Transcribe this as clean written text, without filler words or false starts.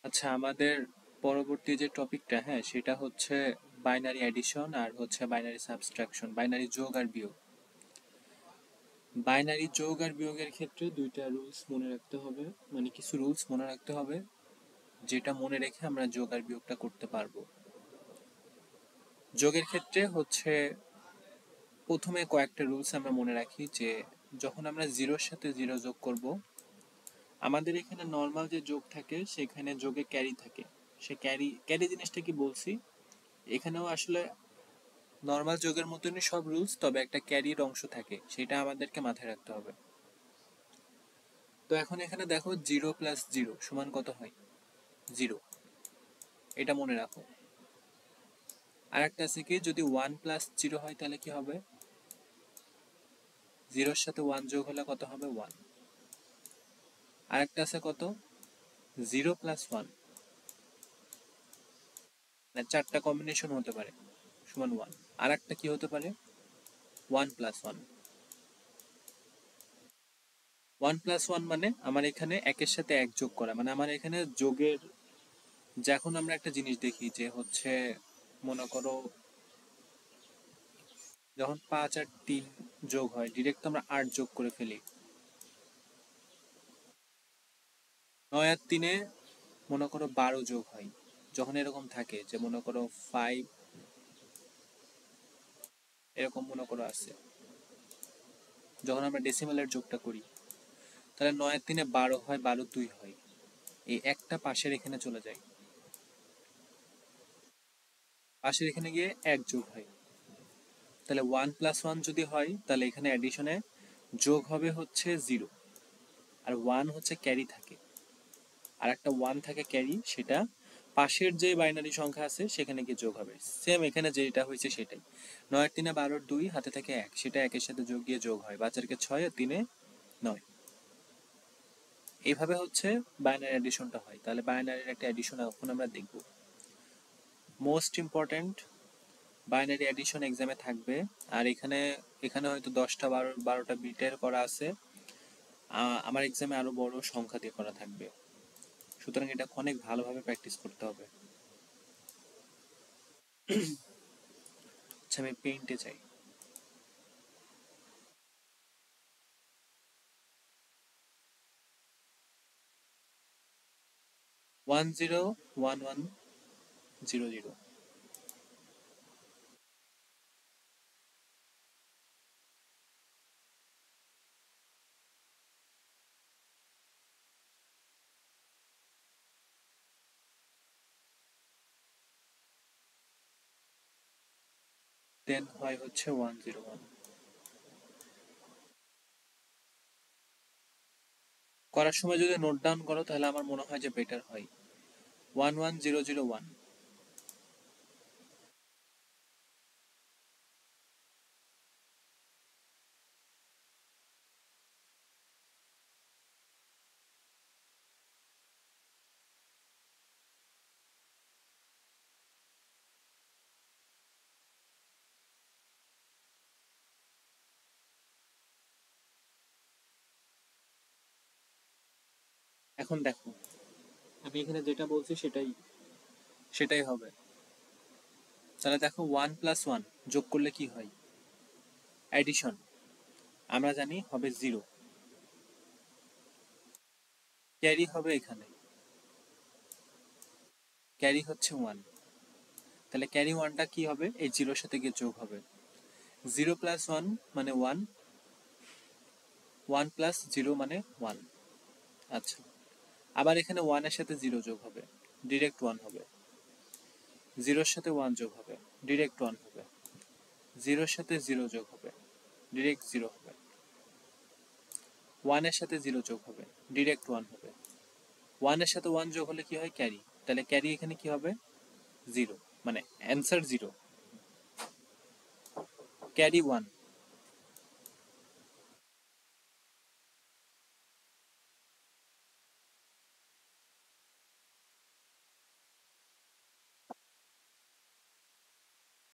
আচ্ছা, আমাদের পরবর্তী যে টপিকটা, হ্যাঁ, সেটা হচ্ছে বাইনারি অ্যাডিশন আর হচ্ছে বাইনারি সাবট্রাকশন, বাইনারি যোগ আর বিয়োগ। বাইনারি যোগ আর বিয়োগের ক্ষেত্রে দুইটা রুলস মনে রাখতে হবে, মানে কিছু রুলস মনে রাখতে হবে, যেটা মনে রেখে আমরা যোগ আর বিয়োগটা করতে পারবো। যোগের ক্ষেত্রে হচ্ছে প্রথমে কয়েকটা রুলস আমরা মনে রাখি যে যখন আমরা জিরোর সাথে জিরো যোগ করব, আমাদের এখানে নর্মাল যে যোগ থাকে সেখানে যোগে ক্যারি থাকে। সে ক্যারি ক্যারি জিনিসটা কি বলছি, এখানেও আসলে নর্মাল যোগের মতনই সব রুলস, তবে একটা ক্যারির অংশ থাকে, সেটা আমাদেরকে মাথায় রাখতে হবে। তো এখন এখানে দেখো, 0 + 0 সমান কত হয়? 0। এটা মনে রাখো। আর একটা আছে কি, যদি 1 + 0 হয় তাহলে কি হবে? জিরোর সাথে 1 যোগ হলে কত হবে? 1। আর একটা আছে কত? 0 + 1, মানে চারটা কম্বিনেশন হতে পারে, সমান 1। আর একটা কি হতে পারে? 1 + 1। 1 + 1 মানে আমার এখানে একের সাথে এক যোগ করা, মানে আমার এখানে যোগের, যখন আমরা একটা জিনিস দেখি যে হচ্ছে, মনে করো যখন 5 আর 3 যোগ হয়, ডিরেক্ট তো আমরা 8 যোগ করে ফেলি। 9 আর 3 মনে করো 12 যোগ হয়। যখন এরকম থাকে যে মনে করো 5, এরকম মনে করো আছে, যখন আমরা ডেসিমালের যোগটা করি, তাহলে 9 আর 3 12 হয়, 12 2 হয়। এই একটা পাশের এখানে চলে যায়, পাশের এখানে গিয়ে এক যোগ হয়। তাহলে 1 + 1 যদি হয়, তাহলে এখানে অ্যাডিশনে যোগ হবে হচ্ছে 0, আর 1 হচ্ছে ক্যারি থাকে, আর একটা 1 থাকে ক্যারি, সেটা পাশের যে বাইনারি সংখ্যা আছে সেখানে গিয়ে যোগ হবে। সেম এখানে যেটা হয়েছে সেটাই। 9 আর 3 12, 2 হাতে থাকে 1, সেটা একের সাথে যোগ গিয়ে যোগ হয়, 5 আর 6 আর 3 9। এইভাবে হচ্ছে বাইনারি অ্যাডিশনটা হয়। তাহলে বাইনারির একটা অ্যাডিশন এখন আমরা দেখব। মোস্ট ইম্পর্ট্যান্ট বাইনারি অ্যাডিশন এক্সামে থাকবে। আর এখানে এখানে হয়তো 10টা 12টা বিটের করা আছে, আমার এক্সামে আরো বড় সংখ্যা দিয়ে করা থাকবে। সুতরাং এটা অনেক ভালোভাবে প্র্যাকটিস করতে হবে। আচ্ছা, আমি পেইন্টে চাই। 101100, দেন হয় হচ্ছে 101। করার সময় যদি নোট ডাউন করো তাহলে আমার মনে হয় যে বেটার হয়। 11001। এখন দেখো, আমি এখানে যেটা বলছি সেটাই সেটাই হবে। তাহলে দেখো, 1 + 1 যোগ করলে কি হয়? অ্যাডিশন। আমরা জানি হবে 0, ক্যারি হবে এখানে, ক্যারি হচ্ছে 1। তাহলে ক্যারি 1টা কি হবে? এই জিরোর সাথে গিয়ে যোগ হবে। 0 + 1 মানে 1, 1 + 0 মানে 1। আচ্ছা, আবার এখানে 1 এর সাথে 0 যোগ হবে, ডিরেক্ট 1 হবে। 0-র সাথে 1 যোগ হবে, ডিরেক্ট 1 হবে। 0-র সাথে 0 যোগ হবে, ডিরেক্ট 0 হবে। 1 এর সাথে 0 যোগ হবে, ডিরেক্ট 1 হবে। 1 এর সাথে 1 যোগ হলে কি হয়? ক্যারি। তাহলে ক্যারি এখানে কি হবে? 0, মানে অ্যান্সার 0, ক্যারি 1।